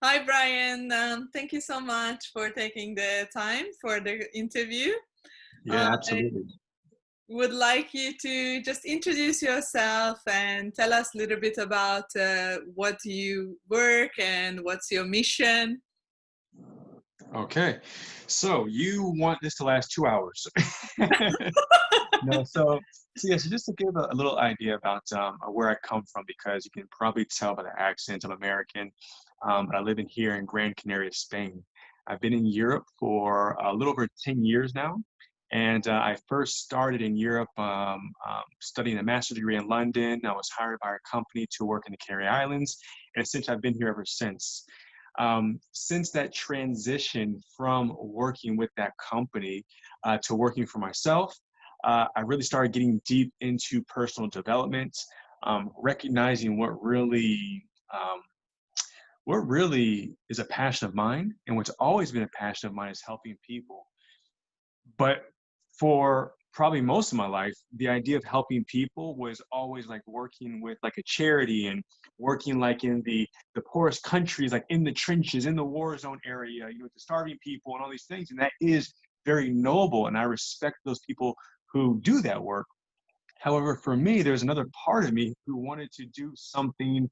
Hi, Brian. Thank you so much for taking the time for the interview. Yeah, I absolutely. would like you to just introduce yourself and tell us a little bit about what you work and what's your mission. Okay. So you want this to last 2 hours. No, so just to give a little idea about where I come from, because you can probably tell by the accent I'm American, but I live in here in Gran Canaria, Spain. I've been in Europe for a little over 10 years now, and I first started in Europe studying a master's degree in London. I was hired by a company to work in the Canary Islands, and essentially I've been here ever since. Since that transition from working with that company to working for myself, I really started getting deep into personal development, recognizing um, what really is a passion of mine, and what's always been a passion of mine is helping people. But for probably most of my life, the idea of helping people was always like working with like a charity and working like in the poorest countries, like in the trenches, in the war zone area, the starving people and all these things. And that is very noble, and I respect those people who do that work. However, for me, there's another part of me who wanted to do something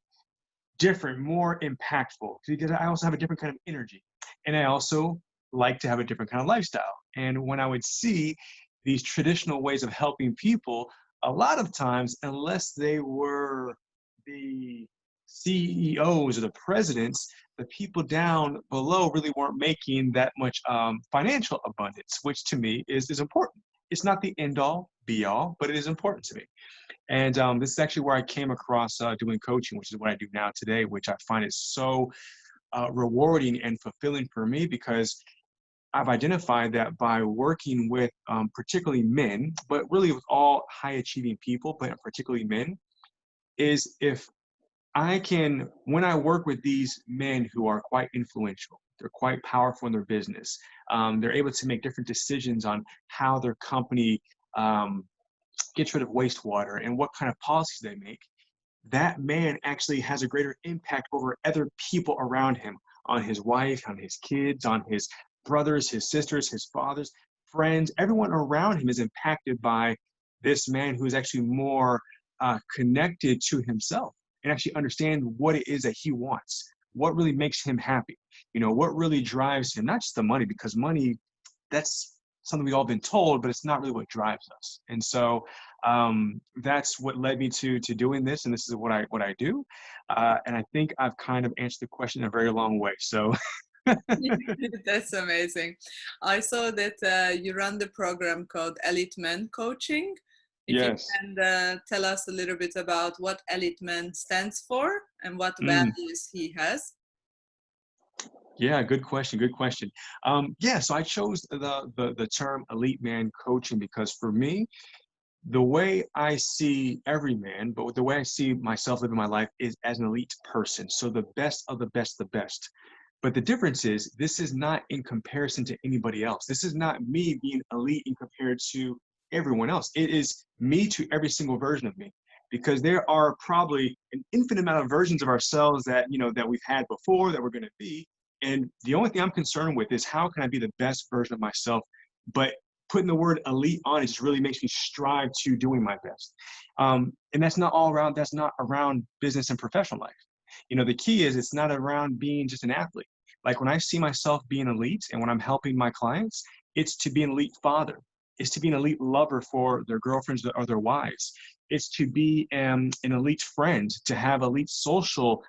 different, more impactful, because I also have a different kind of energy. And I also like to have a different kind of lifestyle. And when I would see these traditional ways of helping people, a lot of times, unless they were the CEOs or the presidents, the people down below really weren't making that much financial abundance, which to me is important. It's not the end all be all, but it is important to me. And this is actually where I came across doing coaching, which is what I do now today, which I find is so rewarding and fulfilling for me, because I've identified that by working with particularly men, but really with all high achieving people, but particularly men, is if I can, when I work with these men who are quite influential, they're quite powerful in their business, they're able to make different decisions on how their company um, gets rid of wastewater and what kind of policies they make, that man actually has a greater impact over other people around him, on his wife, on his kids, on his brothers, his sisters, his fathers, friends. Everyone around him is impacted by this man who is actually more connected to himself and actually understand what it is that he wants, what really makes him happy, what really drives him, not just the money, because money, that's something we've all been told, but it's not really what drives us. And so that's what led me to doing this, and this is what I do. And I think I've kind of answered the question in a very long way. So That's amazing. I saw that you run the program called Elite Men Coaching. If you yes. can tell us a little bit about what Elite Men stands for and what Mm, values he has. yeah, good question. Good question. Yeah, so I chose the term elite man coaching because for me, the way I see every man, but the way I see myself living my life is as an elite person. So the best of the best, the best. But the difference is, this is not in comparison to anybody else. This is not me being elite in compared to everyone else. It is me to every single version of me, because there are probably an infinite amount of versions of ourselves that, that we've had before, that we're going to be. And the only thing I'm concerned with is how can I be the best version of myself, but putting the word elite on it just really makes me strive to doing my best. And that's not all around, that's not around business and professional life. The key is it's not around being just an athlete. Like when I see myself being elite and when I'm helping my clients, it's to be an elite father. It's to be an elite lover for their girlfriends or their wives. It's to be an elite friend, to have elite social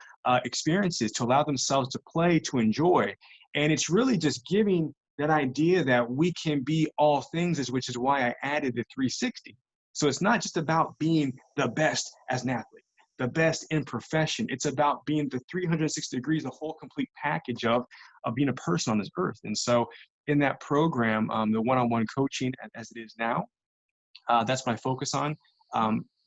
experiences, to allow themselves to play, to enjoy. And it's really just giving that idea that we can be all things, which is why I added the 360. So it's not just about being the best as an athlete, the best in profession. It's about being the 360 degrees, the whole complete package of being a person on this earth. And so in that program, the one-on-one coaching as it is now, that's what I focus on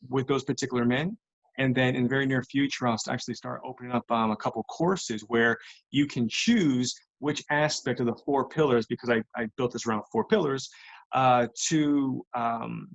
with those particular men. And then in the very near future, I'll actually start opening up a couple courses where you can choose which aspect of the 4 pillars, because I built this around 4 pillars, uh, to um,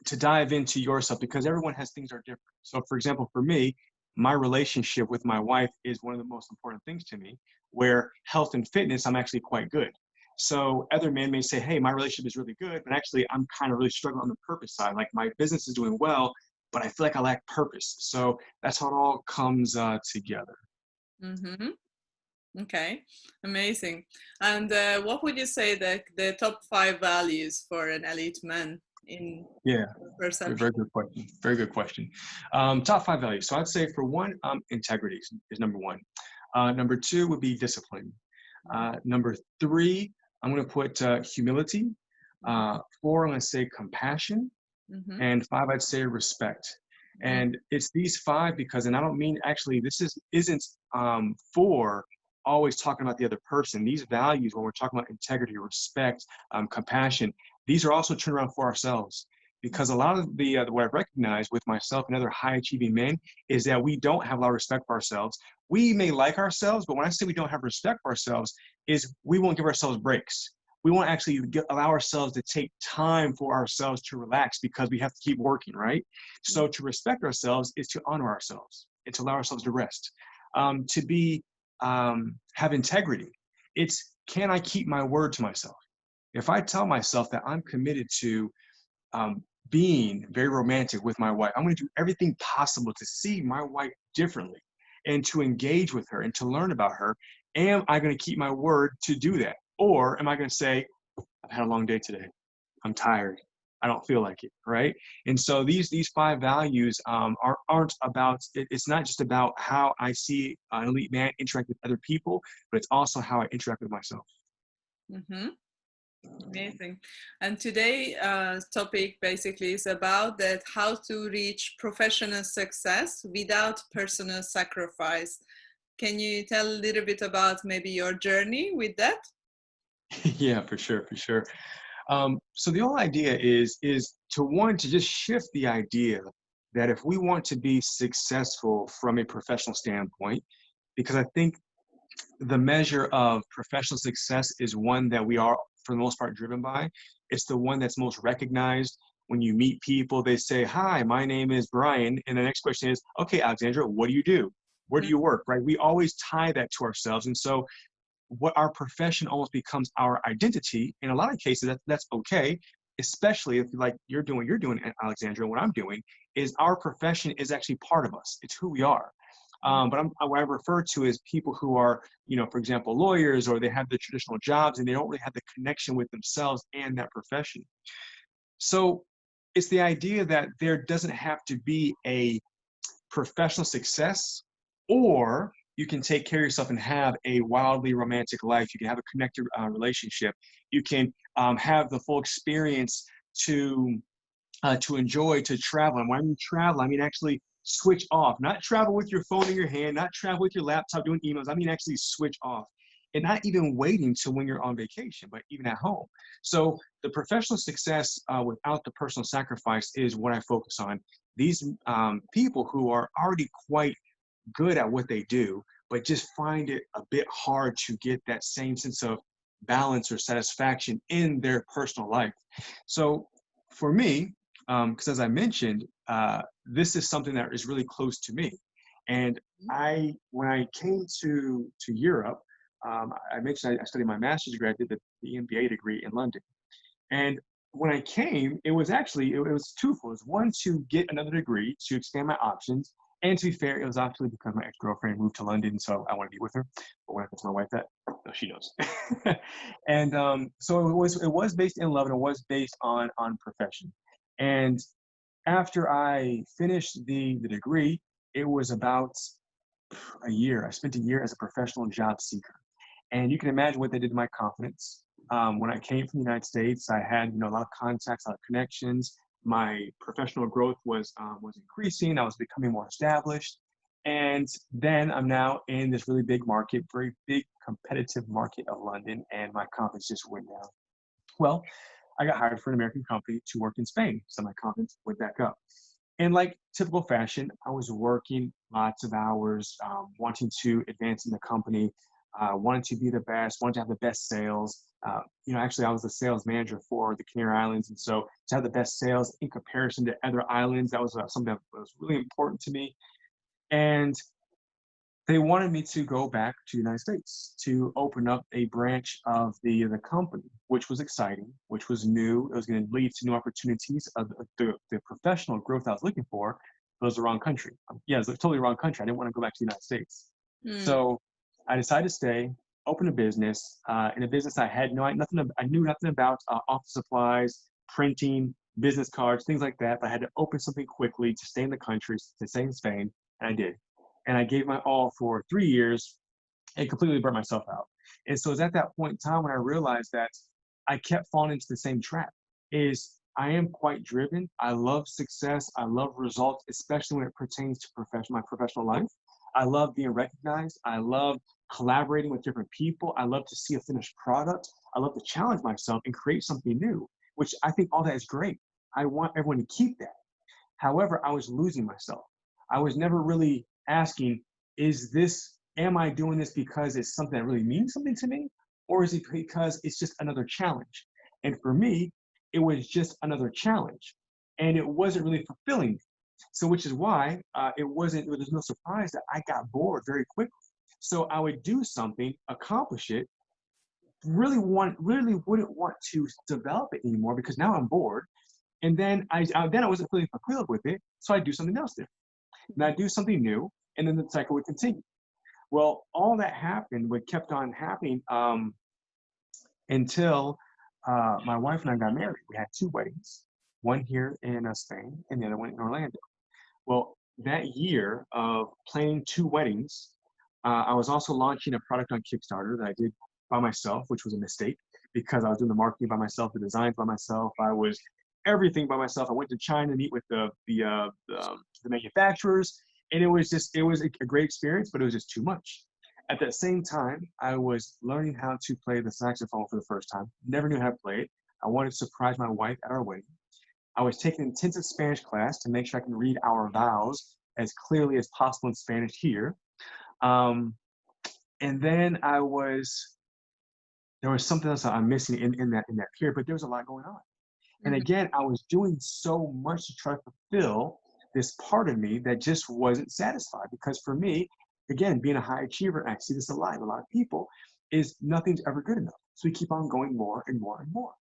to dive into yourself, because everyone has things that are different. So for example, for me, my relationship with my wife is one of the most important things to me, where health and fitness, I'm actually quite good. So other men may say, hey, my relationship is really good, but actually I'm kind of really struggling on the purpose side. Like my business is doing well, but I feel like I lack purpose. So that's how it all comes together. Mm-hmm. Okay, amazing. And what would you say the top 5 values for an elite man in Yeah, perception? very good question. Very good question. Top 5 values. So I'd say for one, integrity is number one. Number two would be discipline. Number three, I'm going to put humility. Four, I'm going to say compassion. Mm-hmm. And five, I'd say respect. And it's these five because, and I don't mean actually, this isn't for always talking about the other person. These values, when we're talking about integrity, respect, compassion, these are also turned around for ourselves. Because a lot of what I've recognized with myself and other high achieving men is that we don't have a lot of respect for ourselves. We may like ourselves, but when I say we don't have respect for ourselves, is we won't give ourselves breaks. We won't actually allow ourselves to take time for ourselves to relax because we have to keep working, right? So to respect ourselves is to honor ourselves and to allow ourselves to rest. To be have integrity. It's, can I keep my word to myself? If I tell myself that I'm committed to being very romantic with my wife, I'm going to do everything possible to see my wife differently and to engage with her and to learn about her. Am I going to keep my word to do that? Or am I going to say, I've had a long day today. I'm tired. I don't feel like it, right? And so these 5 values aren't about, it's not just about how I see an elite man interact with other people, but it's also how I interact with myself. Mm-hmm. Amazing. And today topic basically is about that how to reach professional success without personal sacrifice. Can you tell a little bit about maybe your journey with that? Yeah, for sure, for sure. So the whole idea is to just shift the idea that if we want to be successful from a professional standpoint, because I think the measure of professional success is one that we are, for the most part, driven by. It's the one that's most recognized. When you meet people, they say, hi, my name is Brian. And the next question is, okay, Alexandra, what do you do? Where do you work, right? We always tie that to ourselves. And so what our profession almost becomes our identity. In a lot of cases, that's okay, especially if like you're doing, Alexandra, what I'm doing is our profession is actually part of us. It's who we are. But what I refer to is people who are, for example, lawyers, or they have the traditional jobs and they don't really have the connection with themselves and that profession. So it's the idea that there doesn't have to be a professional success, or you can take care of yourself and have a wildly romantic life. You can have a connected relationship. You can have the full experience to enjoy, to travel. And when I mean travel, I mean actually switch off, not travel with your phone in your hand, not travel with your laptop doing emails. I mean actually switch off, and not even waiting till when you're on vacation, but even at home. So the professional success without the personal sacrifice is what I focus on. These people who are already quite good at what they do, but just find it a bit hard to get that same sense of balance or satisfaction in their personal life. So for me, because as I mentioned, this is something that is really close to me. And when I came to Europe, I mentioned I studied my master's degree. I did the MBA degree in London. And when I came, it was actually, it was twofold. It was one, to get another degree, to expand my options. And to be fair, it was actually because my ex-girlfriend moved to London, so I want to be with her. But when I tell my wife that, no, she knows. And so it was based in love, and it was based on profession. And after I finished the degree, it was about a year. I spent a year as a professional job seeker. And you can imagine what they did to my confidence. When I came from the United States, I had a lot of contacts, a lot of connections. My professional growth was increasing. I was becoming more established. And then I'm now in this really big market, very big competitive market of London, and my confidence just went down. Well, I got hired for an American company to work in Spain, so my confidence went back up. And like typical fashion, I was working lots of hours, wanting to advance in the company, wanted to be the best, wanted to have the best sales. Actually, I was the sales manager for the Canary Islands. And so to have the best sales in comparison to other islands, that was something that was really important to me. And they wanted me to go back to the United States to open up a branch of the company, which was exciting, which was new. It was going to lead to new opportunities of the professional growth I was looking for. But it was the wrong country. Yeah, it was totally the wrong country. I didn't want to go back to the United States. Mm. So I decided to stay, open a business. In a business I had I knew nothing about office supplies, printing, business cards, things like that. But I had to open something quickly to stay in the country, to stay in Spain, and I did. And I gave my all for 3 years and completely burnt myself out. And so it's at that point in time when I realized that I kept falling into the same trap. Is I am quite driven. I love success. I love results, especially when it pertains to my professional life. I love being recognized. I love collaborating with different people. I love to see a finished product. I love to challenge myself and create something new, which I think all that is great. I want everyone to keep that. However, I was losing myself. I was never really asking, am I doing this because it's something that really means something to me? Or is it because it's just another challenge? And for me, it was just another challenge. And it wasn't really fulfilling. So, which is why there's no surprise that I got bored very quickly. So I would do something, accomplish it, really wouldn't want to develop it anymore because now I'm bored. And then I wasn't feeling fulfilled with it. So I'd do something else different. And I'd do something new, and then the cycle would continue. Well, all that happened, what kept on happening until my wife and I got married. We had 2 weddings, one here in Spain and the other one in Orlando. Well, that year of planning 2 weddings, I was also launching a product on Kickstarter that I did by myself, which was a mistake because I was doing the marketing by myself, the designs by myself. I was everything by myself. I went to China to meet with the manufacturers, and it was a great experience, but it was just too much. At that same time, I was learning how to play the saxophone for the first time. Never knew how to play it. I wanted to surprise my wife at our wedding. I was taking an intensive Spanish class to make sure I can read our vows as clearly as possible in Spanish here. And then there was something else I'm missing in that period, but there was a lot going on. And again, I was doing so much to try to fulfill this part of me that just wasn't satisfied. Because for me, again, being a high achiever, and I see this a lot of people, is nothing's ever good enough. So we keep on going more and more and more.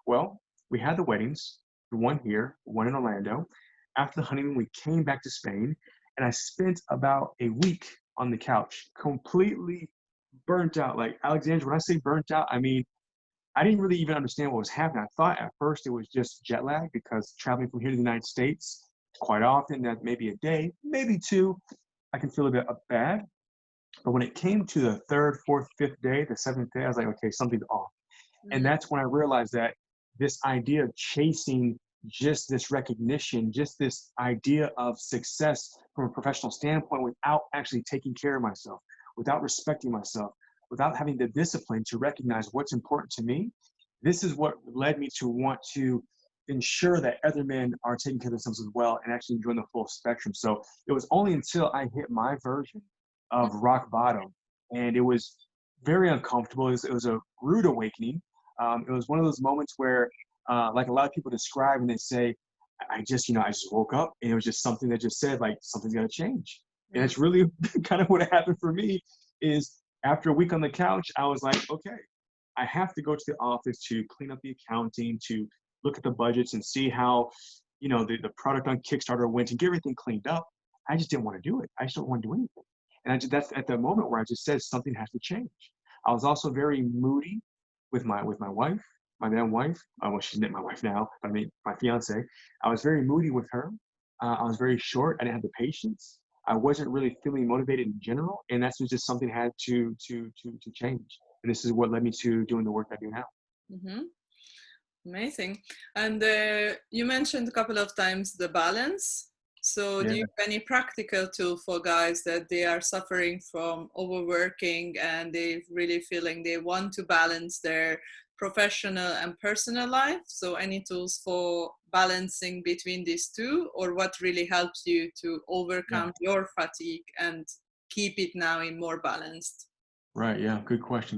Well, we had the weddings, one here, one in Orlando. After the honeymoon, we came back to Spain, and I spent about a week on the couch, completely burnt out. Like, Alexandra, when I say burnt out, I mean, I didn't really even understand what was happening. I thought at first it was just jet lag because traveling from here to the United States, quite often, that maybe a day, maybe 2, I can feel a bit bad. But when it came to the 3rd, 4th, 5th day, the 7th day, I was like, okay, something's off. And that's when I realized that this idea of chasing just this recognition, just this idea of success from a professional standpoint without actually taking care of myself, without respecting myself, without having the discipline to recognize what's important to me, this is what led me to want to ensure that other men are taking care of themselves as well and actually enjoying the full spectrum. So it was only until I hit my version of rock bottom, and it was very uncomfortable. It was a rude awakening. It was one of those moments where, like a lot of people describe, and they say, I just woke up, and it was just something that just said, like, something's got to change. And it's really kind of what happened for me is after a week on the couch, I was like, okay, I have to go to the office to clean up the accounting, to look at the budgets and see how, the product on Kickstarter went and get everything cleaned up. I just didn't want to do it. I just don't want to do anything. And that's at the moment where I just said something has to change. I was also very moody with my wife, my then wife. Well, she's not my wife now, but I mean my fiance. I was very moody with her. I was very short. I didn't have the patience. I wasn't really feeling motivated in general, and that's just something had to change. And this is what led me to doing the work I do now. Mm-hmm. Amazing. And you mentioned a couple of times the balance. So do you have any practical tool for guys that they are suffering from overworking and they really feeling they want to balance their professional and personal life? So any tools for balancing between these two, or what really helps you to overcome your fatigue and keep it now in more balanced? Right. Yeah. Good question.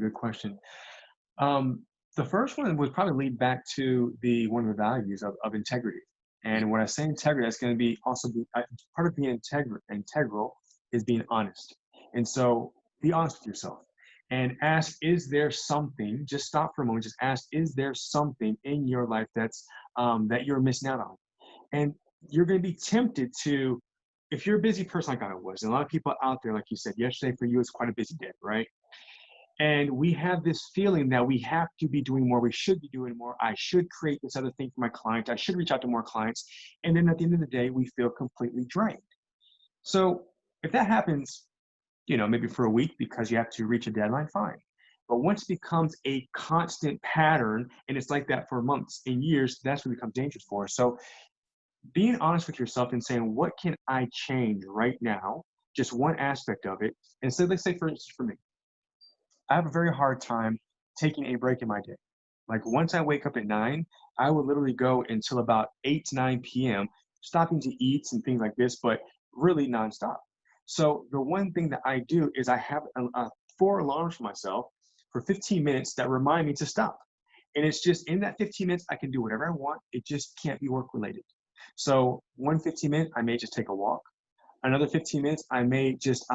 The first one would probably lead back to one of the values of integrity. And when I say integrity, that's going to be part of being integral is being honest. And so be honest with yourself and ask, is there something, just stop for a moment, just ask, is there something in your life that you're missing out on? And you're going to be tempted to, if you're a busy person like I was, and a lot of people out there, like you said, yesterday for you, it's quite a busy day, right? And we have this feeling that we have to be doing more, we should be doing more, I should create this other thing for my client, I should reach out to more clients. And then at the end of the day, we feel completely drained. So if that happens, maybe for a week because you have to reach a deadline, fine. But once it becomes a constant pattern and it's like that for months and years, that's when it becomes dangerous for us. So being honest with yourself and saying, what can I change right now? Just one aspect of it. And so let's say, for instance, for me, I have a very hard time taking a break in my day. Like once I wake up at 9, I would literally go until about 8 to 9 p.m., stopping to eat and things like this, but really nonstop. So the one thing that I do is I have 4 alarms for myself for 15 minutes that remind me to stop. And it's just in that 15 minutes, I can do whatever I want. It just can't be work related. So one 15-minute, I may just take a walk. Another 15 minutes, I may just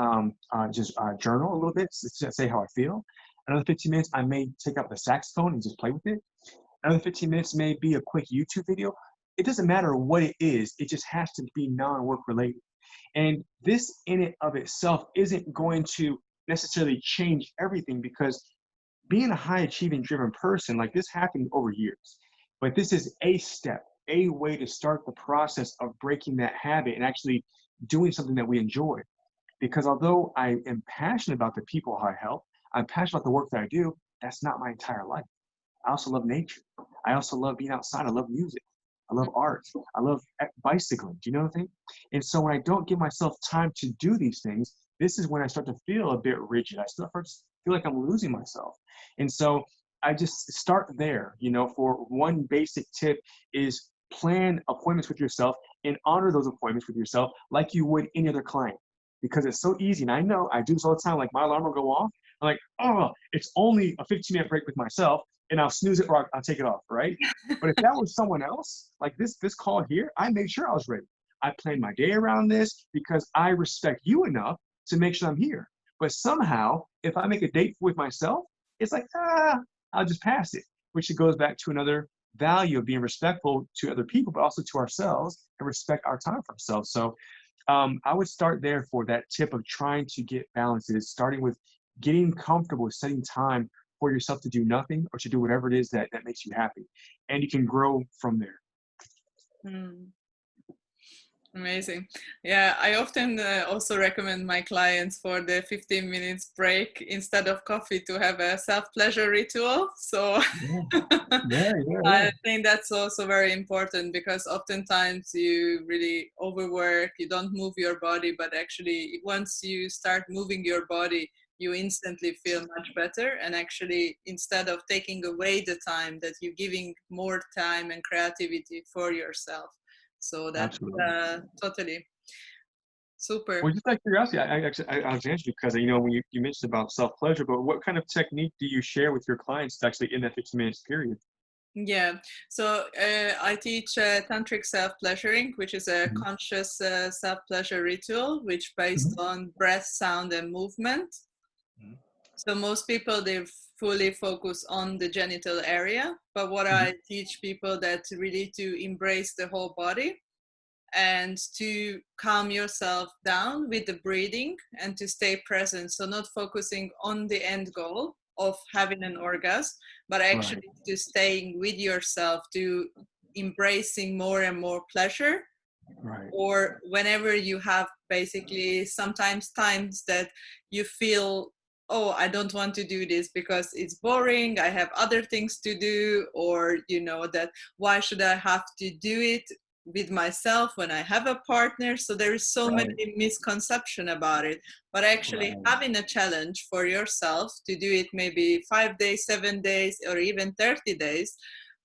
journal a little bit, say how I feel. Another 15 minutes, I may take out the saxophone and just play with it. Another 15 minutes may be a quick YouTube video. It doesn't matter what it is. It just has to be non-work related. And this in it of itself isn't going to necessarily change everything, because being a high achieving driven person, like this happened over years. But this is a step, a way to start the process of breaking that habit and actually doing something that we enjoy. Because although I am passionate about the people I help, I'm passionate about the work that I do, that's not my entire life. I also love nature. I also love being outside. I love music. I love art. I love bicycling. Do you know what I'm saying? And so when I don't give myself time to do these things, this is when I start to feel a bit rigid. I start to feel like I'm losing myself. And so I just start there, for one basic tip is plan appointments with yourself and honor those appointments with yourself like you would any other client. Because it's so easy. And I know I do this all the time. Like my alarm will go off. I'm like, oh, it's only a 15-minute break with myself, and I'll snooze it or I'll take it off, right? But if that was someone else, like this call here, I made sure I was ready. I planned my day around this because I respect you enough to make sure I'm here. But somehow, if I make a date with myself, it's like, I'll just pass it, which it goes back to another value of being respectful to other people, but also to ourselves, and respect our time for ourselves. So I would start there for that tip of trying to get balances, starting with getting comfortable with setting time for yourself to do nothing or to do whatever it is that makes you happy. And you can grow from there. Mm. Amazing. Yeah, I often also recommend my clients for the 15 minutes break instead of coffee to have a self-pleasure ritual. So Yeah. I think that's also very important, because oftentimes you really overwork, you don't move your body, but actually once you start moving your body, you instantly feel much better. And actually, instead of taking away the time, that you're giving more time and creativity for yourself. So that's totally super. Well, just out of curiosity, I was answering because when you mentioned about self-pleasure, but what kind of technique do you share with your clients actually in that 15 minutes period? Yeah, so I teach tantric self-pleasuring, which is a conscious self-pleasure ritual, which based on breath, sound, and movement. So most people, they fully focus on the genital area, but what I teach people that really to embrace the whole body and to calm yourself down with the breathing and to stay present. So not focusing on the end goal of having an orgasm, but actually to staying with yourself, to embracing more and more pleasure. Or whenever you have basically sometimes times that you feel, oh, I don't want to do this because it's boring, I have other things to do, or that why should I have to do it with myself when I have a partner? So there is so many misconception about it. But actually having a challenge for yourself to do it maybe 5 days, 7 days, or even 30 days,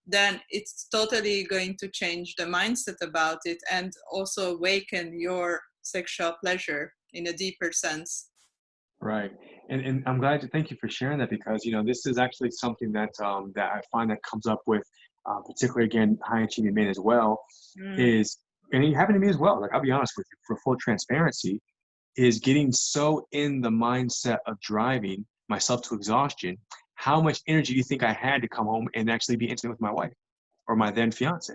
then it's totally going to change the mindset about it and also awaken your sexual pleasure in a deeper sense. Right. And I'm glad to thank you for sharing that, because, this is actually something that I find that comes up with, particularly again, high achieving men as well, is, and it happened to me as well. Like, I'll be honest with you, for full transparency, is getting so in the mindset of driving myself to exhaustion. How much energy do you think I had to come home and actually be intimate with my wife or my then fiance?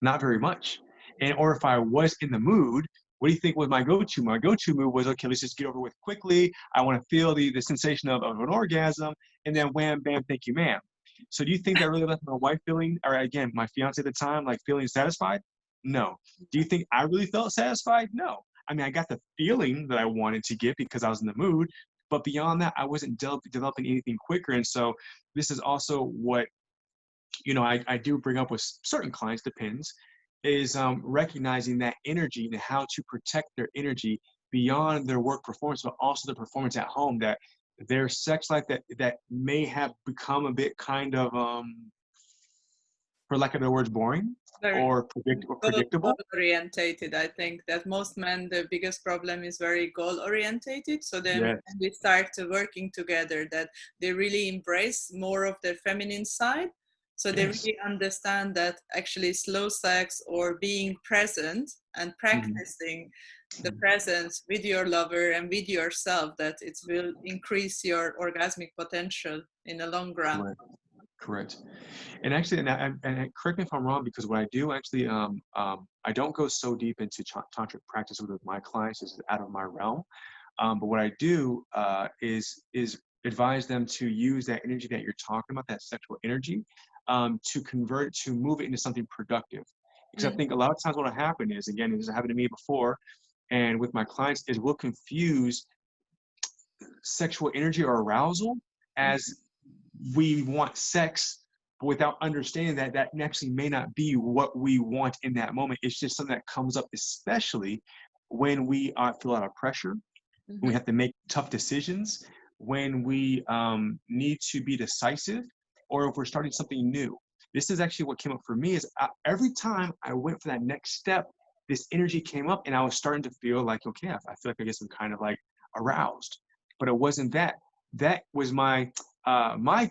Not very much. And or if I was in the mood, what do you think was my go-to? My go-to move was, okay, let's just get over with quickly. I want to feel the sensation of an orgasm, and then wham, bam, thank you, ma'am. So do you think that really left my wife feeling, or again, my fiance at the time, like feeling satisfied? No. Do you think I really felt satisfied? No. I mean, I got the feeling that I wanted to get because I was in the mood, but beyond that, I wasn't developing anything quicker. And so this is also what, I do bring up with certain clients, depends, is recognizing that energy and how to protect their energy beyond their work performance, but also the performance at home, that their sex life that may have become a bit kind of, for lack of better words, boring Very or predictable. goal orientated. I think that most men, the biggest problem is very goal orientated. So then Yes. when we start working together, that they really embrace more of their feminine side. So they Yes. really understand that actually slow sex or being present and Mhm. practicing the presence with your lover and with yourself, that it will increase your orgasmic potential in the long run. Correct. Correct. And actually, and correct me if I'm wrong, because what I do actually, I don't go so deep into tantric practice with my clients. This is out of my realm. But what I do is advise them to use that energy that you're talking about, that sexual energy, to convert, to move it into something productive. Because I Mm, think a lot of times what will happen is, again, this has happened to me before, and with my clients, is we'll confuse sexual energy or arousal mm, as we want sex, but without understanding that that actually may not be what we want in that moment. It's just something that comes up, especially when we feel a lot of pressure, when we mhm, have to make tough decisions, when we need to be decisive, or if we're starting something new. This is actually what came up for me, is every time I went for that next step, this energy came up and I was starting to feel like, okay, I feel like I guess I'm kind of like aroused, but it wasn't that. That was my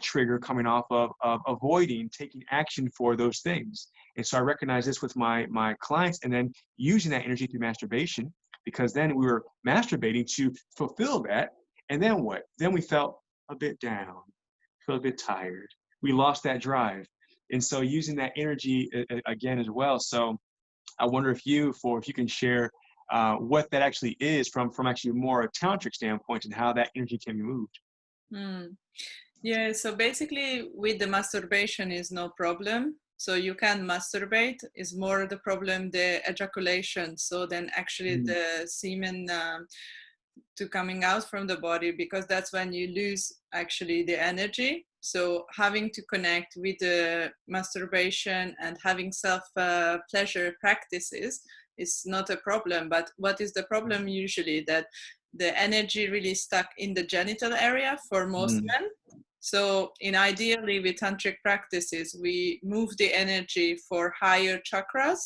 trigger coming off of avoiding taking action for those things. And so I recognize this with my clients, and then using that energy through masturbation, because then we were masturbating to fulfill that. And then what? Then we felt a bit down, felt a bit tired. We lost that drive. And so using that energy again as well. So I wonder if you can share what that actually is from actually more a tantric standpoint, and how that energy can be moved. mm. Yeah, so basically with the masturbation is no problem. So you can masturbate, is more the problem the ejaculation. So then actually Mm, the semen to coming out from the body, because that's when you lose actually the energy. So having to connect with the masturbation and having self pleasure practices is not a problem. But what is the problem usually, that the energy really stuck in the genital area for most mm, men. So in ideally with tantric practices, we move the energy for higher chakras,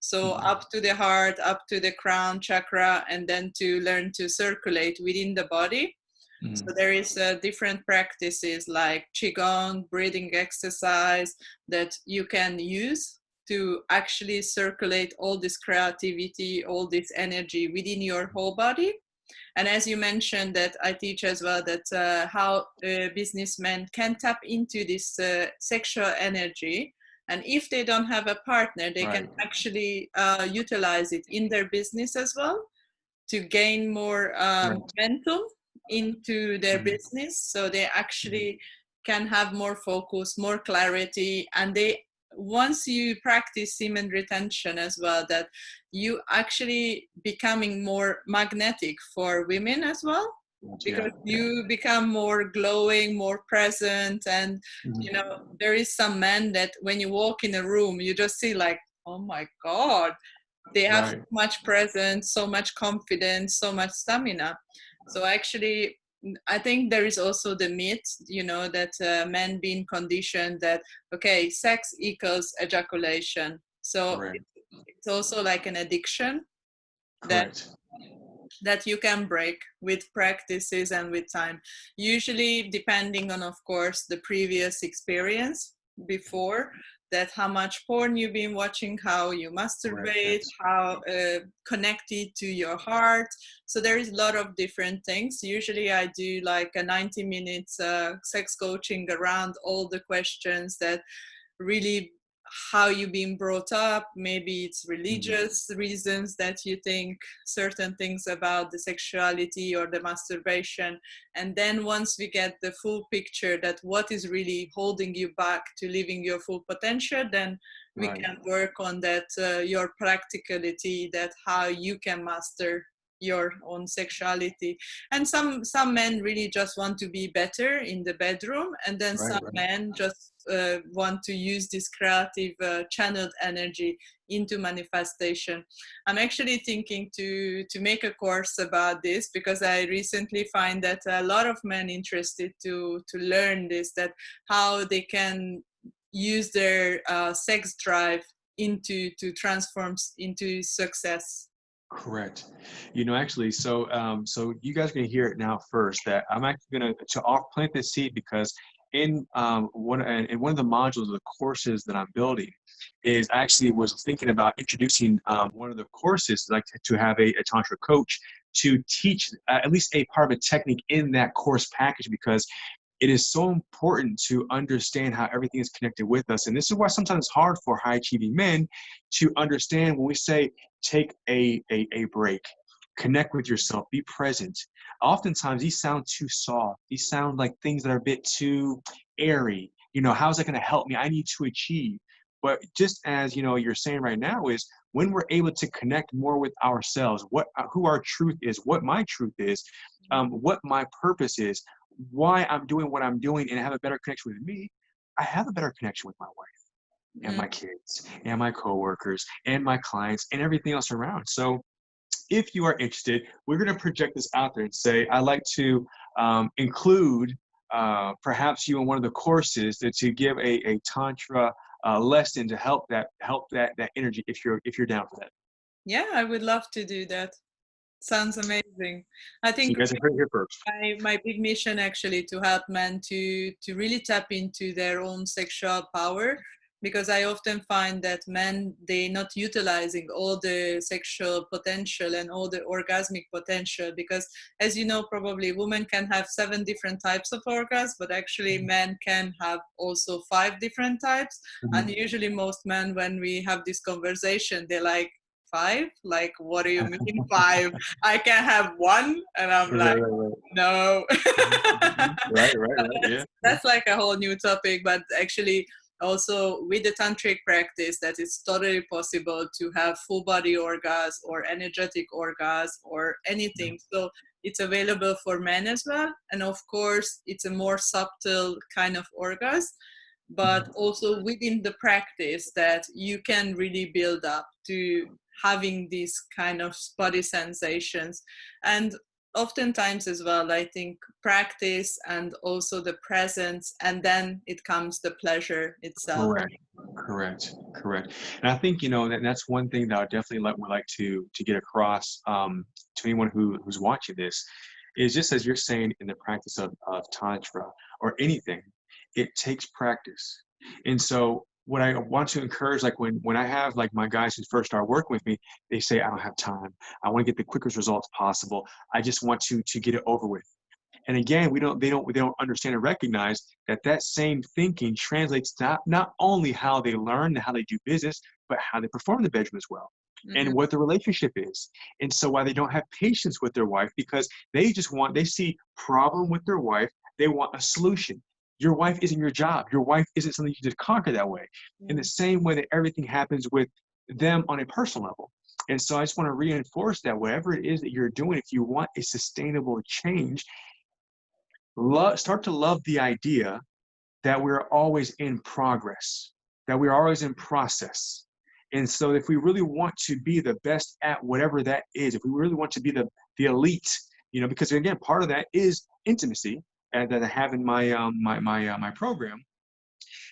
so mm, up to the heart, up to the crown chakra, and then to learn to circulate within the body. mm, So there is different practices like qigong, breathing exercise that you can use to actually circulate all this creativity, all this energy within your whole body. And as you mentioned, that I teach as well, that how businessmen can tap into this sexual energy. And if they don't have a partner, they can right. actually utilize it in their business as well to gain more Right. momentum into their Mm, business. So they mm, actually can have more focus, more clarity, and they, once you practice semen retention as well, that you actually becoming more magnetic for women as well, yeah. because Yeah. you become more glowing, more present. And you Mm, know, there is some men that when you walk in a room you just see like, oh my god, they have so right. much presence, so much confidence, so much stamina. So actually, I think there is also the myth, you know, that men being conditioned that, okay, sex equals ejaculation. So Correct. it's also like an addiction that Correct. you can break with practices and with time, usually depending on, of course, the previous experience before. that how much porn you've been watching, how you Right. masturbate, Yes. how connected to your heart. So there is a lot of different things. Usually I do like a 90 minutes sex coaching around all the questions that really how you've been brought up. Maybe it's religious reasons that you think certain things about the sexuality or the masturbation. And then once we get the full picture that what is really holding you back to living your full potential, then we Right. can work on that, your practicality, that how you can master your own sexuality. And some men really just want to be better in the bedroom, and then Right. some Right. men just want to use this creative channeled energy into manifestation. I'm actually thinking to make a course about this, because I recently find that a lot of men interested to learn this, that how they can use their sex drive into to transform into success. Correct. You know, actually, so you guys are gonna hear it now first. That I'm actually gonna to off plant this seed because in one of the modules of the courses that I'm building is I actually was thinking about introducing one of the courses like to have a tantra coach to teach at least a part of a technique in that course package, because it is so important to understand how everything is connected with us. And this is why sometimes it's hard for high achieving men to understand when we say take a break, connect with yourself, be present. Oftentimes these sound too soft. These sound like things that are a bit too airy. You know, how's that going to help me? I need to achieve. But just as you know, you're saying right now is when we're able to connect more with ourselves, who our truth is, what my truth is, what my purpose is, why I'm doing what I'm doing, and have a better connection with me, I have a better connection with my wife and Mm. my kids and my coworkers and my clients and everything else around. So if you are interested, we're going to project this out there and say, I'd like to include perhaps you in one of the courses to give a tantra lesson to help that energy if you're down for that. Yeah, I would love to do that. Sounds amazing. I So you think guys have heard it here first. my big mission actually to help men to really tap into their own sexual power, because I often find that men, they not utilizing all the sexual potential and all the orgasmic potential, because as you know, probably women can have 7 different types of orgasm, but actually men can have also 5 different types. And Mhm. usually most men, when we have this conversation, they're like, 5? Like, what do you mean 5? I can have 1? And I'm Right, like, right, right. no. Mhm, mhm. Right, right, right. Yeah. That's like a whole new topic, but actually also with the tantric practice, that it's totally possible to have full body orgasm or energetic orgasm or Yeah. anything. So it's available for men as well. And of course, it's a more subtle kind of orgasm, but Mhm. also within the practice that you can really build up to having these kind of body sensations. And oftentimes as well, I think practice and also the presence, and then it comes the pleasure itself. Correct, correct, correct. And I think that's one thing that I definitely would like to get across to anyone who's watching this is just as you're saying in the practice of tantra or anything, it takes practice. And so what I want to encourage, like when I have like my guys who first start working with me, they say I don't have time. I want to get the quickest results possible. I just want to get it over with. And again, they don't understand and recognize that that same thinking translates to not only how they learn and how they do business, but how they perform in the bedroom as well, Mhm. and what the relationship is. And so why they don't have patience with their wife, because they see problem with their wife, they want a solution. Your wife isn't your job. Your wife isn't something you just conquer that way. In the same way that everything happens with them on a personal level. And so I just want to reinforce that whatever it is that you're doing, if you want a sustainable change, start to love the idea that we're always in progress, that we're always in process. And so if we really want to be the best at whatever that is, if we really want to be the elite, because again, part of that is intimacy, and that I have in my program,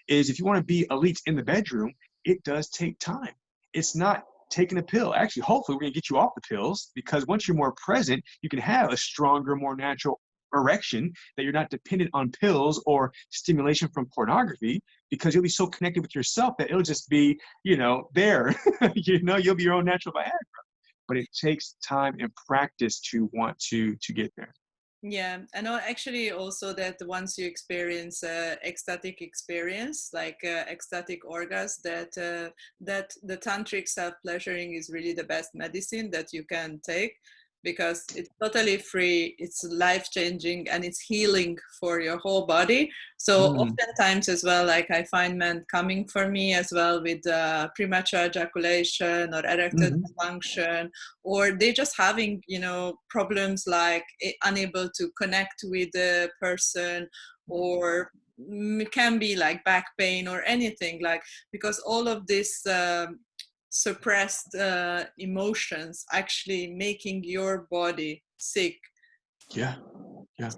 is if you want to be elite in the bedroom, it does take time. It's not taking a pill. Actually, hopefully we're going to get you off the pills, because once you're more present, you can have a stronger, more natural erection, that you're not dependent on pills or stimulation from pornography, because you'll be so connected with yourself that it'll just be, there. You'll be your own natural Viagra. But it takes time and practice to want to get there. Yeah, I know actually also that once you experience ecstatic experience, like ecstatic orgasm, that the tantric self-pleasuring is really the best medicine that you can take, because it's totally free, it's life-changing, and it's healing for your whole body. So oftentimes as well, like I find men coming for me as well with premature ejaculation or erectile dysfunction, or they just having, problems like unable to connect with the person, or it can be like back pain or anything, like, because all of this suppressed emotions actually making your body sick. Yeah.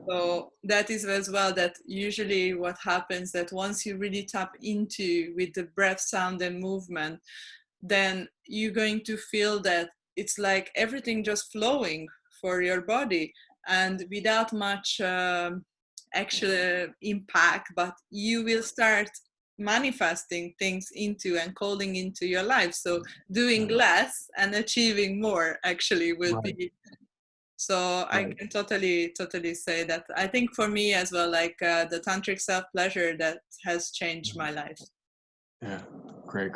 So that is as well that usually what happens, that once you really tap into with the breath, sound and movement, then you're going to feel that it's like everything just flowing for your body, and without much actual impact, but you will start manifesting things into and calling into your life. So doing less and achieving more actually will be. So I can totally say that. I think for me as well, like the tantric self-pleasure, that has changed my life. Yeah, great.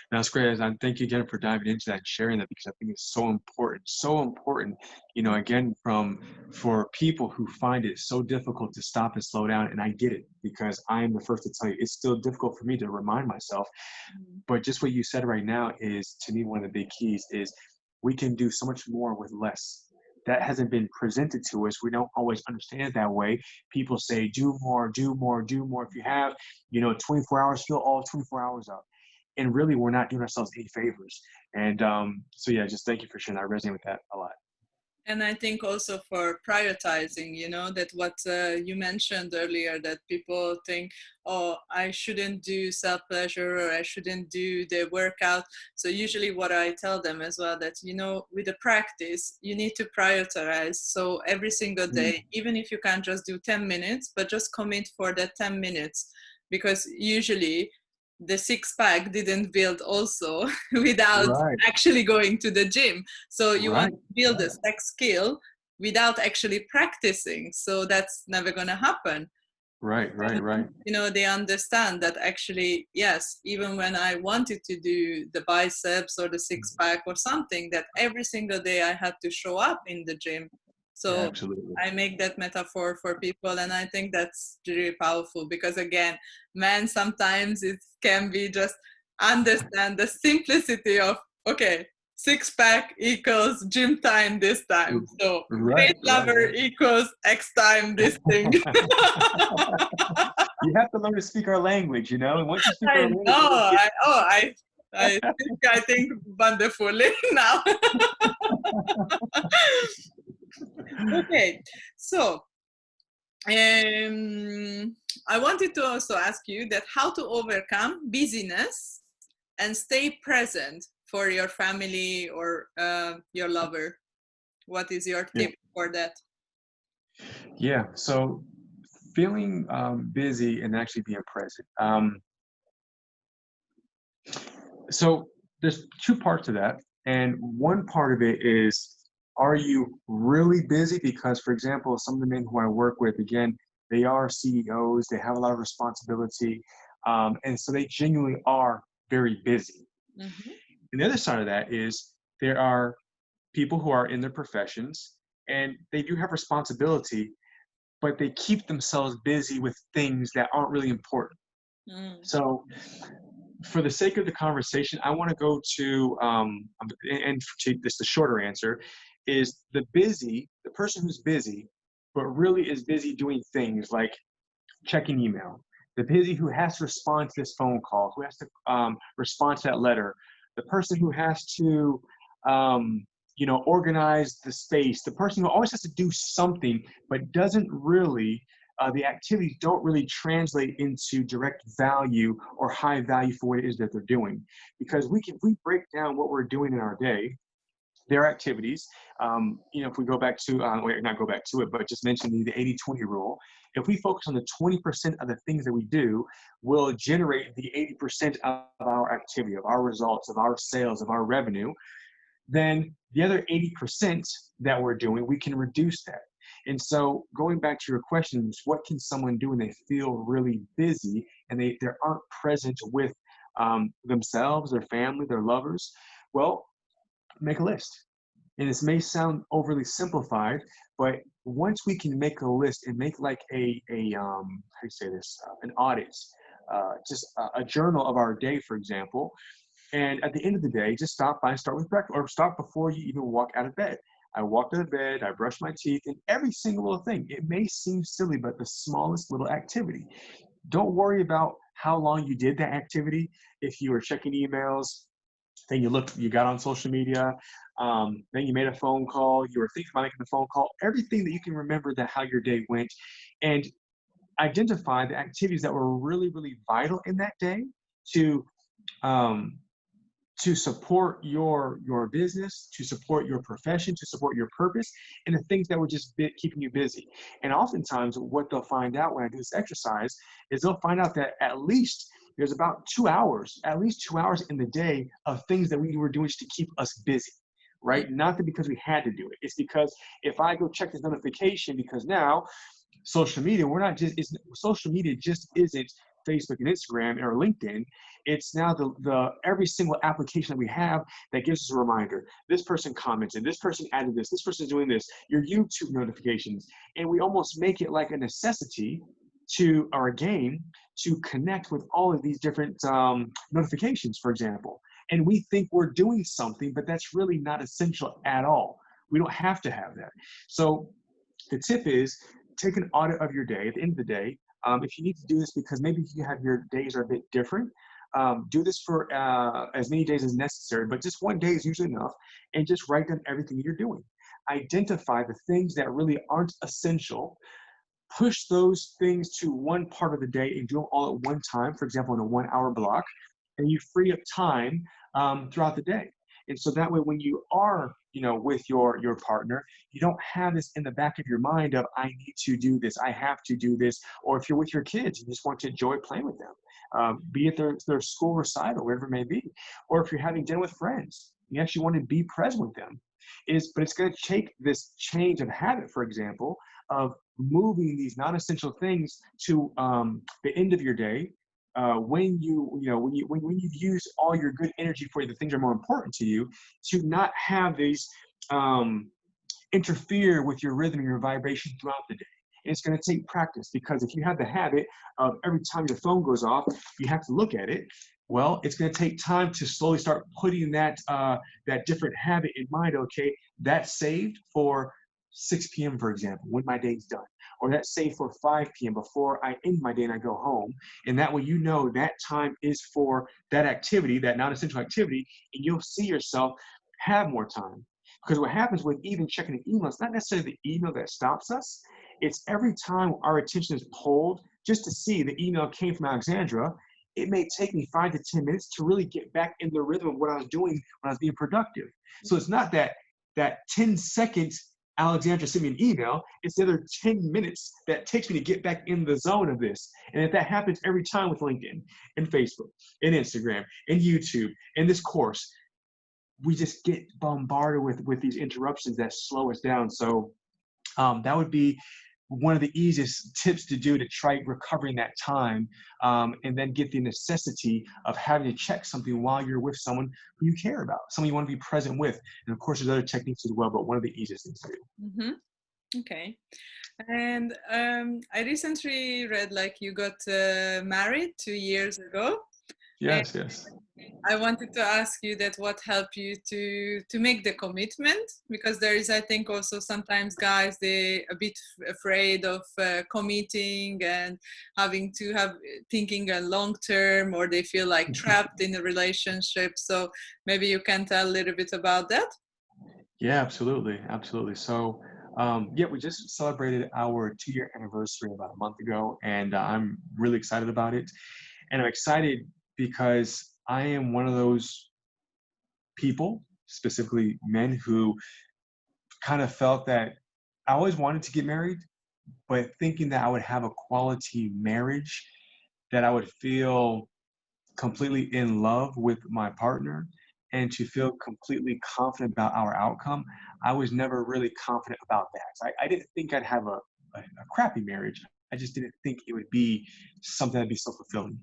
That's great. And thank you again for diving into that and sharing that, because I think it's so important, again, for people who find it so difficult to stop and slow down. And I get it, because I am the first to tell you, it's still difficult for me to remind myself. But just what you said right now is, to me, one of the big keys is we can do so much more with less. That hasn't been presented to us. We don't always understand it that way. People say, do more. If you have, 24 hours, fill all 24 hours up. And really, we're not doing ourselves any favors. And so, yeah, just thank you for sharing. I resonate with that a lot. And I think also for prioritizing, that what you mentioned earlier, that people think, oh, I shouldn't do self-pleasure, or I shouldn't do the workout. So usually what I tell them as well, that, with the practice, you need to prioritize. So every single day, even if you can't just do 10 minutes, but just commit for that 10 minutes. Because usually the six-pack didn't build also without actually going to the gym. So you want to build a sex skill without actually practicing. So that's never going to happen. Right. They understand that actually, yes, even when I wanted to do the biceps or the six-pack or something, that every single day I had to show up in the gym. So I make that metaphor for people, and I think that's really powerful, because again, men, sometimes it can be just understand the simplicity of, okay, six-pack equals gym time this time. So weight lover equals X time this thing. You have to learn to speak our language, and once you speak our language, I think wonderfully now. Okay, so I wanted to also ask you that how to overcome busyness and stay present for your family or your lover. What is your tip for that? Yeah, so feeling busy and actually being present. So there's two parts to that. And one part of it is, are you really busy? Because, for example, some of the men who I work with, again, they are CEOs, they have a lot of responsibility. And so they genuinely are very busy. And the other side of that is, there are people who are in their professions and they do have responsibility, but they keep themselves busy with things that aren't really important. So for the sake of the conversation, I want to go to, and to this, the shorter answer is, the person who's busy, but really is busy doing things like checking email, the busy who has to respond to this phone call, who has to respond to that letter, the person who has to, organize the space, the person who always has to do something, but doesn't really, the activities don't really translate into direct value or high value for what it is that they're doing. Because we break down what we're doing in our day, their activities. If we go back to, wait, not go back to it, but just mention the 80-20 rule. If we focus on the 20% of the things that we do, will generate the 80% of our activity, of our results, of our sales, of our revenue. Then the other 80% that we're doing, we can reduce that. And so going back to your questions, what can someone do when they feel really busy and they aren't present with themselves, their family, their lovers? Well, make a list. And this may sound overly simplified, but once we can make a list and make like how do you say this, an audit, just a journal of our day, for example, and at the end of the day, just start with breakfast, or stop before you even walk out of bed. I walked out of bed, I brushed my teeth, and every single little thing. It may seem silly, but the smallest little activity. Don't worry about how long you did that activity. If you were checking emails, then you got on social media, then you made a phone call, you were thinking about making the phone call, everything that you can remember that how your day went, and identify the activities that were really, really vital in that day to um, support your business, to support your profession, to support your purpose, and the things that were just keeping you busy. And oftentimes what they'll find out when I do this exercise is they'll find out that at least there's about 2 hours, at least 2 hours in the day of things that we were doing just to keep us busy, right? Not that because we had to do it. It's because if I go check this notification, because now social media, social media just isn't Facebook and Instagram or LinkedIn. It's now the every single application that we have that gives us a reminder. This person commented, this person added this person's doing this, your YouTube notifications. And we almost make it like a necessity or a game to connect with all of these different notifications, for example. And we think we're doing something, but that's really not essential at all. We don't have to have that. So the tip is, take an audit of your day at the end of the day. If you need to do this because maybe your days are a bit different, do this for as many days as necessary, but just one day is usually enough, and just write down everything you're doing. Identify the things that really aren't essential, push those things to one part of the day and do them all at one time, for example, in a 1 hour block, and you free up time throughout the day. And so that way, when you are, with your partner, you don't have this in the back of your mind of, I need to do this, I have to do this. Or if you're with your kids, you just want to enjoy playing with them, be it their school recital, wherever it may be. Or if you're having dinner with friends, you actually want to be present with them. But it's going to take this change of habit, for example, of moving these non-essential things to the end of your day, when you've used all your good energy for the things that are more important to you, to not have these interfere with your rhythm and your vibration throughout the day. And it's going to take practice, because if you have the habit of every time your phone goes off, you have to look at it. Well, it's going to take time to slowly start putting that different habit in mind. Okay, that's saved for 6 p.m., for example, when my day's done. Or that's saved for 5 p.m. before I end my day and I go home. And that way that time is for that activity, that non-essential activity, and you'll see yourself have more time. Because what happens with even checking an email, it's not necessarily the email that stops us. It's every time our attention is pulled just to see the email came from Alexandra, it may take me 5 to 10 minutes to really get back in the rhythm of what I was doing when I was being productive. So it's not that 10 seconds Alexandra sent me an email, it's the other 10 minutes that takes me to get back in the zone of this. And if that happens every time with LinkedIn and Facebook and Instagram and YouTube and this course, we just get bombarded with these interruptions that slow us down. So that would be one of the easiest tips to do to try recovering that time, and then get the necessity of having to check something while you're with someone who you care about, someone you want to be present with. And of course, there's other techniques as well, but one of the easiest things to do. Mm-hmm. Okay. And I recently read you got married 2 years ago. Yes, yes. I wanted to ask you that what helped you to make the commitment, because there is, I think, also sometimes guys, they a bit afraid of committing and having to thinking a long term, or they feel like trapped in a relationship. So maybe you can tell a little bit about that. Yeah, absolutely, absolutely. So we just celebrated our 2-year anniversary about a month ago, and I'm really excited about it. And I'm excited because I am one of those people specifically men who kind of felt that I always wanted to get married, but thinking that I would have a quality marriage, that I would feel completely in love with my partner and to feel completely confident about our outcome. I was never really confident about that. I didn't think I'd have a crappy marriage. I just didn't think it would be something that'd be so fulfilling.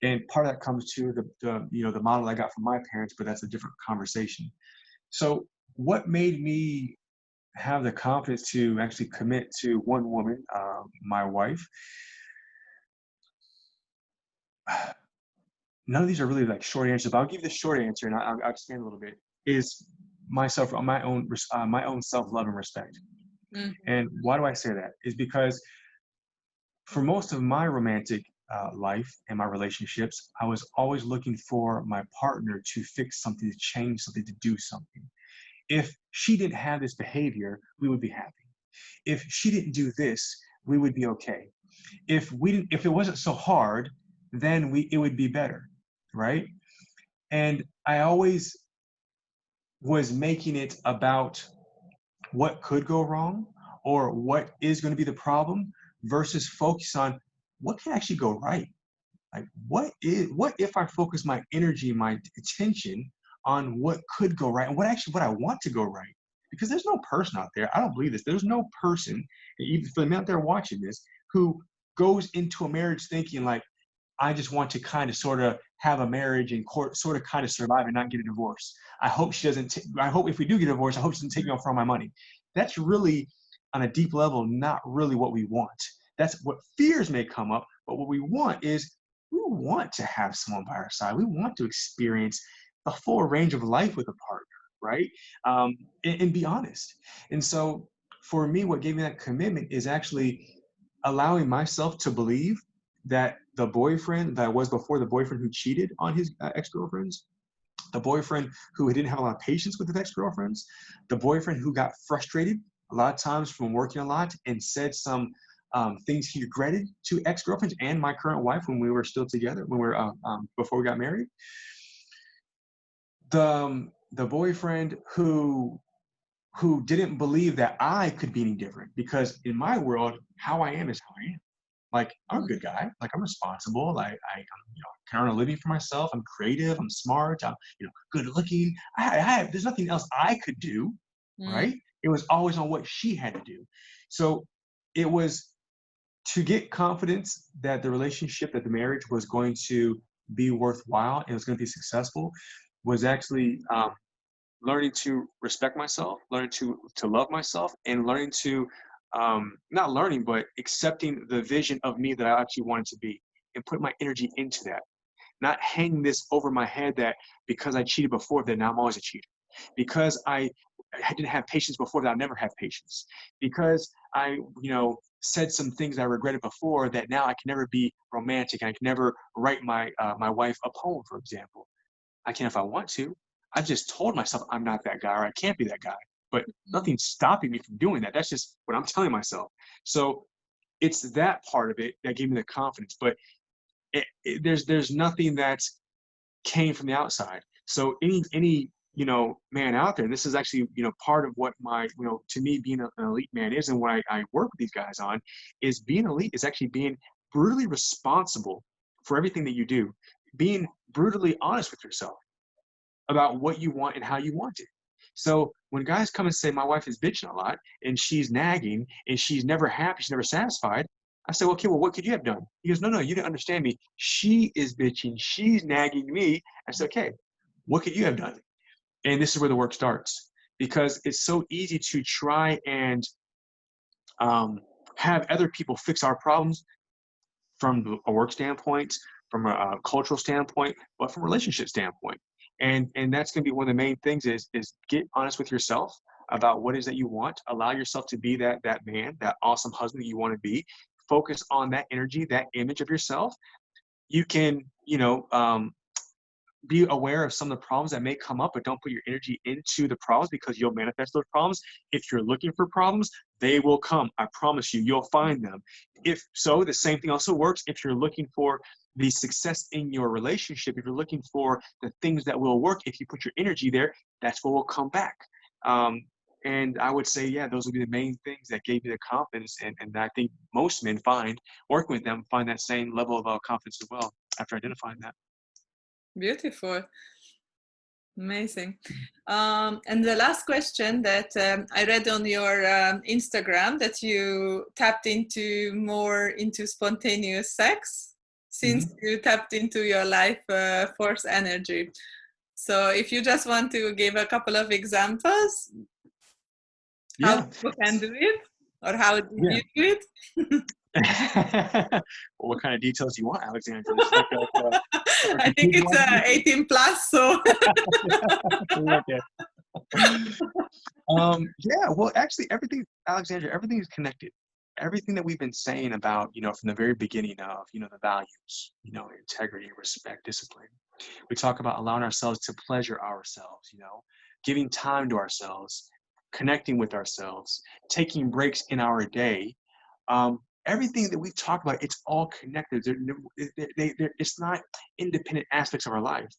And part of that comes to the model I got from my parents, but that's a different conversation. So what made me have the confidence to actually commit to one woman, my wife? None of these are really like short answers, but I'll give you the short answer and I'll expand a little bit. Is myself, my own self-love and respect. Mm-hmm. And why do I say that? Is because for most of my romantic life and my relationships, I was always looking for my partner to fix something, to change something, to do something. If she didn't have this behavior, we would be happy. If she didn't do this, we would be okay. If it wasn't so hard, then it would be better, right? And I always was making it about what could go wrong or what is going to be the problem versus focus on what can actually go right. Like what if I focus my energy, my attention on what could go right and what I want to go right? Because there's no person out there, I don't believe this, there's no person, even for the men out there watching this, who goes into a marriage thinking like, I just want to kind of sort of have a marriage and sort of kind of survive and not get a divorce. I hope she doesn't. I hope if we do get a divorce, I hope she doesn't take me off for all my money. That's really, on a deep level, not really what we want. That's what fears may come up, but what we want is we want to have someone by our side. We want to experience the full range of life with a partner, right? And be honest. And so, for me, what gave me that commitment is actually allowing myself to believe that the boyfriend that I was before, the boyfriend who cheated on his ex-girlfriends, the boyfriend who didn't have a lot of patience with his ex-girlfriends, the boyfriend who got frustrated a lot of times from working a lot and said some things he regretted to ex-girlfriends and my current wife when we were still together, when we were before we got married. The boyfriend who didn't believe that I could be any different, because in my world, how I am is how I am. Like, I'm a good guy. Like, I'm responsible. I can earn a living for myself. I'm creative. I'm smart. I'm, good looking. There's nothing else I could do, right? It was always on what she had to do. So it was to get confidence that the relationship, that the marriage was going to be worthwhile and it was going to be successful, was actually learning to respect myself, learning to love myself, and learning to not learning, but accepting the vision of me that I actually wanted to be and put my energy into that. Not hanging this over my head that because I cheated before, that now I'm always a cheater. Because I didn't have patience before, that I'll never have patience. Because I, said some things I regretted before, that now I can never be romantic and I can never write my wife a poem, for example. I can if I want to. I just told myself I'm not that guy or I can't be that guy. But nothing's stopping me from doing that. That's just what I'm telling myself. So it's that part of it that gave me the confidence. But there's nothing that came from the outside. So any man out there, and this is actually part of what my to me being an elite man is, and what I work with these guys on, is being elite is actually being brutally responsible for everything that you do, being brutally honest with yourself about what you want and how you want it. So when guys come and say my wife is bitching a lot and she's nagging and she's never happy, she's never satisfied, I say, okay, well, what could you have done? He goes, no, you didn't understand me. She is bitching, she's nagging me. I said, okay, what could you have done? And this is where the work starts, because it's so easy to try and have other people fix our problems from a work standpoint, from a cultural standpoint, but from a relationship standpoint. And that's going to be one of the main things is get honest with yourself about what it is that you want. Allow yourself to be that man, that awesome husband that you want to be. Focus on that energy, that image of yourself. You can, be aware of some of the problems that may come up, but don't put your energy into the problems, because you'll manifest those problems. If you're looking for problems, they will come. I promise you, you'll find them. If so, the same thing also works if you're looking for the success in your relationship. If you're looking for the things that will work, if you put your energy there, that's what will come back. And I would say, yeah, those would be the main things that gave me the confidence. And I think most men working with them, find that same level of confidence as well after identifying that. Beautiful. Amazing. And the last question that I read on your Instagram, that you tapped into more into spontaneous sex since you tapped into your life force energy. So if you just want to give a couple of examples, how people can do it, or how did you do it? Well, what kind of details do you want, Alexandra? I think it's 18 plus, so. Yeah, well, actually, everything, Alexandra, everything is connected. Everything that we've been saying about, from the very beginning of, the values, integrity, respect, discipline. We talk about allowing ourselves to pleasure ourselves, giving time to ourselves, connecting with ourselves, taking breaks in our day. Everything that we talk about, it's all connected. It's not independent aspects of our life.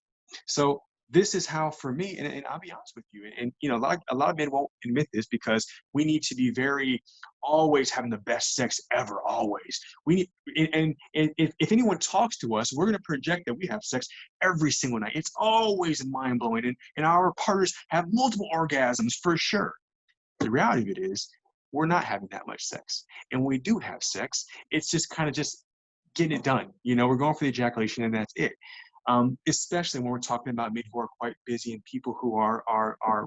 So this is how, for me, and I'll be honest with you, and a lot of men won't admit this, because we need to be very always having the best sex ever, always. We need, and if anyone talks to us, we're going to project that we have sex every single night. It's always mind blowing, and our partners have multiple orgasms for sure. The reality of it is, we're not having that much sex, and when we do have sex, it's just kind of just getting it done. We're going for the ejaculation, and that's it. Especially when we're talking about men who are quite busy and people who are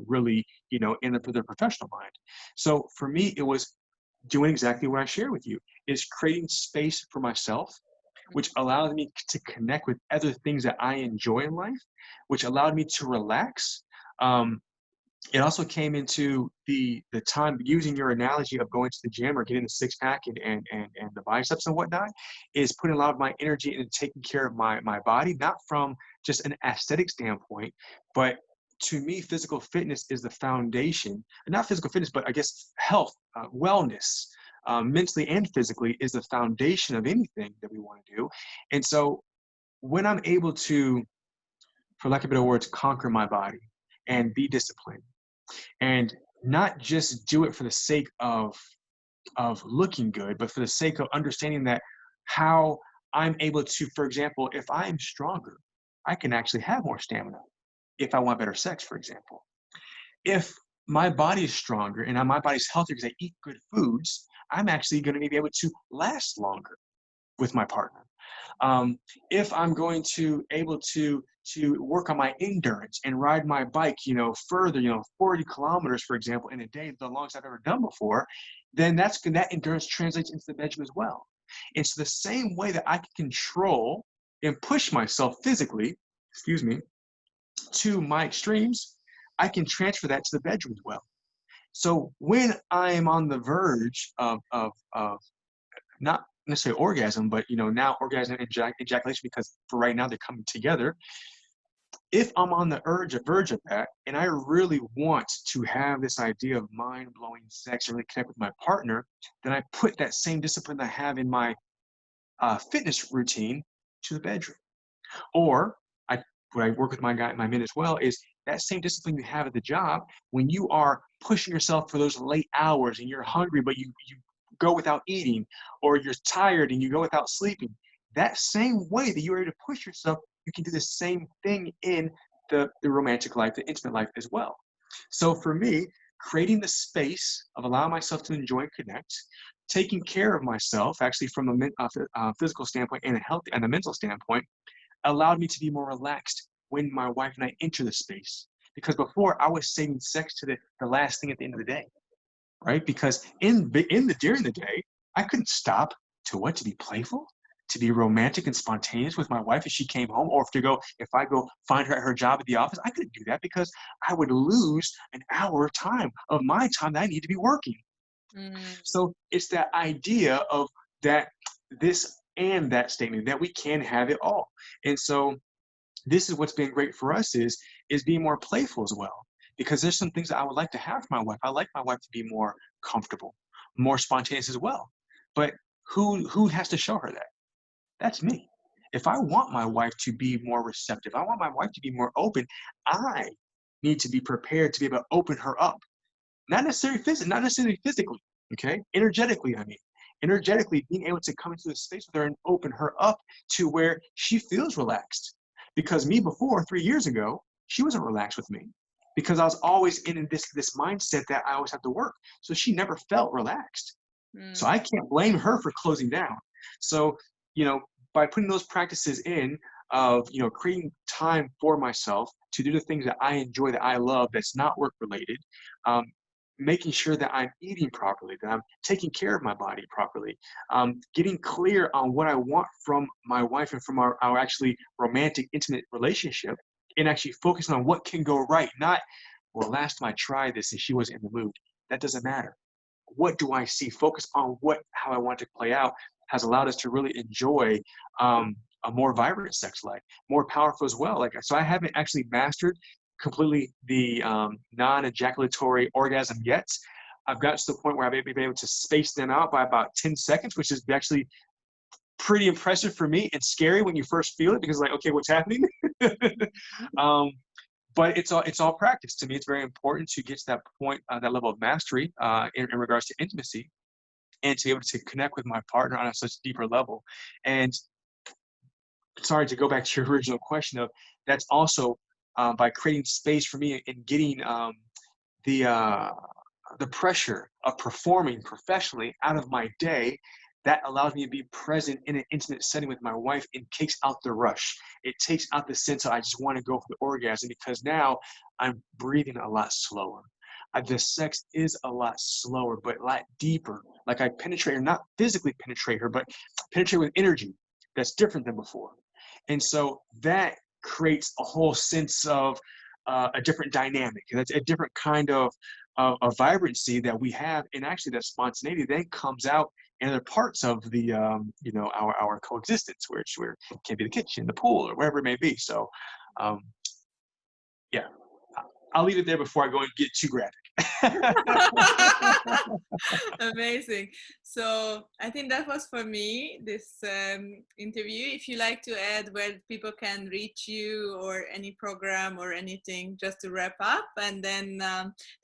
really, in their professional mind. So for me, it was doing exactly what I shared with you, is creating space for myself, which allowed me to connect with other things that I enjoy in life, which allowed me to relax. It also came into the time, using your analogy of going to the gym or getting the six pack and the biceps and whatnot, is putting a lot of my energy into taking care of my body, not from just an aesthetic standpoint, but to me, physical fitness is the foundation. Not physical fitness, but I guess health, wellness, mentally and physically, is the foundation of anything that we want to do. And so when I'm able to, for lack of better words, conquer my body and be disciplined, and not just do it for the sake of looking good, but for the sake of understanding that how I'm able to, for example, if I am stronger, I can actually have more stamina if I want better sex, for example. If my body is stronger and my body's healthier because I eat good foods, I'm actually going to be able to last longer with my partner. If I'm going to able to work on my endurance and ride my bike, further, 40 kilometers, for example, in a day, the longest I've ever done before, then that endurance translates into the bedroom as well. It's the same way that I can control and push myself physically, to my extremes, I can transfer that to the bedroom as well. So when I am on the verge of not necessarily orgasm, but now orgasm and ejaculation, because for right now they're coming together. If I'm on the verge of that, and I really want to have this idea of mind-blowing sex and really connect with my partner, then I put that same discipline I have in my fitness routine to the bedroom. Or what I work with my men as well, is that same discipline you have at the job, when you are pushing yourself for those late hours and you're hungry, but you go without eating, or you're tired and you go without sleeping, that same way that you're able to push yourself, you can do the same thing in the romantic life, the intimate life as well. So for me, creating the space of allowing myself to enjoy and connect, taking care of myself, actually from a physical standpoint and a mental standpoint, allowed me to be more relaxed when my wife and I enter the space. Because before, I was saving sex to the last thing at the end of the day, right? Because during the day, I couldn't stop to be playful, to be romantic and spontaneous with my wife if she came home, or if I go find her at her job at the office. I couldn't do that, because I would lose an hour of time of my time that I need to be working. So it's that idea of that, this and that statement, that we can have it all. And so this is what's been great for us is being more playful as well. Because there's some things that I would like to have for my wife. I like my wife to be more comfortable, more spontaneous as well. But who has to show her that? That's me. If I want my wife to be more receptive, I want my wife to be more open, I need to be prepared to be able to open her up. Not necessarily physically, okay? Energetically, I mean. Energetically, being able to come into the space with her and open her up to where she feels relaxed. Because me before, 3 years ago, she wasn't relaxed with me. Because I was always in this mindset that I always have to work. So she never felt relaxed. So I can't blame her for closing down. So, by putting those practices in of, creating time for myself to do the things that I enjoy, that I love, that's not work related, making sure that I'm eating properly, that I'm taking care of my body properly, getting clear on what I want from my wife and from our actually romantic, intimate relationship, and actually focusing on what can go right. Not, well, last time I tried this and she wasn't in the mood. That doesn't matter. What do I see? Focus on how I want it to play out has allowed us to really enjoy a more vibrant sex life, more powerful as well. So I haven't actually mastered completely the non-ejaculatory orgasm yet. I've gotten to the point where I've been able to space them out by about 10 seconds, which is actually pretty impressive for me and scary when you first feel it, because okay, what's happening? But it's all practice. To me, it's very important to get to that point, that level of mastery in regards to intimacy, and to be able to connect with my partner on a such deeper level. And sorry to go back to your original question of, that's also by creating space for me and getting the pressure of performing professionally out of my day. That allows me to be present in an intimate setting with my wife and takes out the rush. It takes out the sense of I just want to go for the orgasm, because now I'm breathing a lot slower. The sex is a lot slower, but a lot deeper. Like I penetrate her, not physically penetrate her, but penetrate with energy that's different than before. And so that creates a whole sense of a different dynamic. That's a different kind of vibrancy that we have, and actually that spontaneity then comes out in other parts of the our coexistence, where it can be the kitchen, the pool, or wherever it may be. So yeah, I'll leave it there before I go and get too graphic. Amazing. So I think that was for me, this interview. If you like to add where people can reach you, or any program or anything, just to wrap up. And then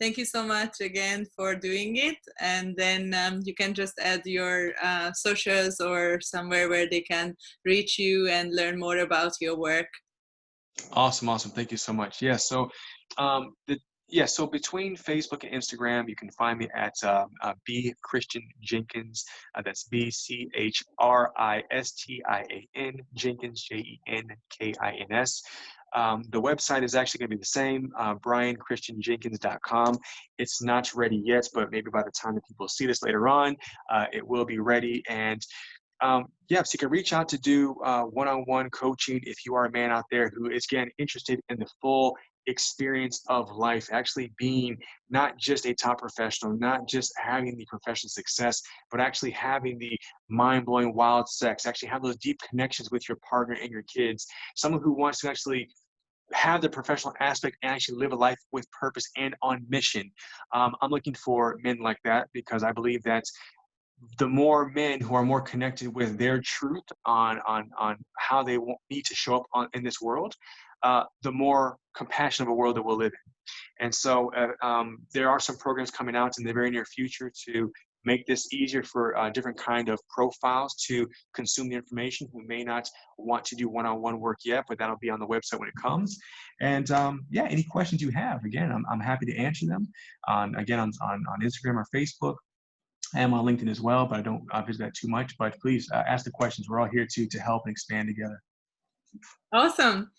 thank you so much again for doing it. And then you can just add your socials or somewhere where they can reach you and learn more about your work. Awesome. Thank you so much. Yeah. So so between Facebook and Instagram, you can find me at B Christian Jenkins. That's BCHRISTIAN Jenkins, JENKINS. The website is actually going to be the same, brianchristianjenkins.com. It's not ready yet, but maybe by the time that people see this later on, it will be ready. And so you can reach out to do one-on-one coaching if you are a man out there who is, again, interested in the full experience of life, actually being not just a top professional, not just having the professional success, but actually having the mind-blowing wild sex, actually have those deep connections with your partner and your kids, someone who wants to actually have the professional aspect and actually live a life with purpose and on mission. I'm looking for men like that, because I believe that the more men who are more connected with their truth on how they need to show up in this world, the more compassionate of a world that we'll live in. And so there are some programs coming out in the very near future to make this easier for different kind of profiles to consume the information, who may not want to do one-on-one work yet, but that'll be on the website when it comes. And any questions you have, again, I'm happy to answer them on Instagram or Facebook. I am on LinkedIn as well, but I don't visit that too much. But please ask the questions. We're all here to help and expand together. Awesome.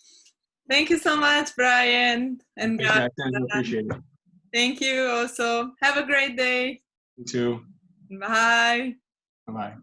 Thank you so much, Brian. And I appreciate it. Thank you also. Have a great day. You too. Bye. Bye-bye.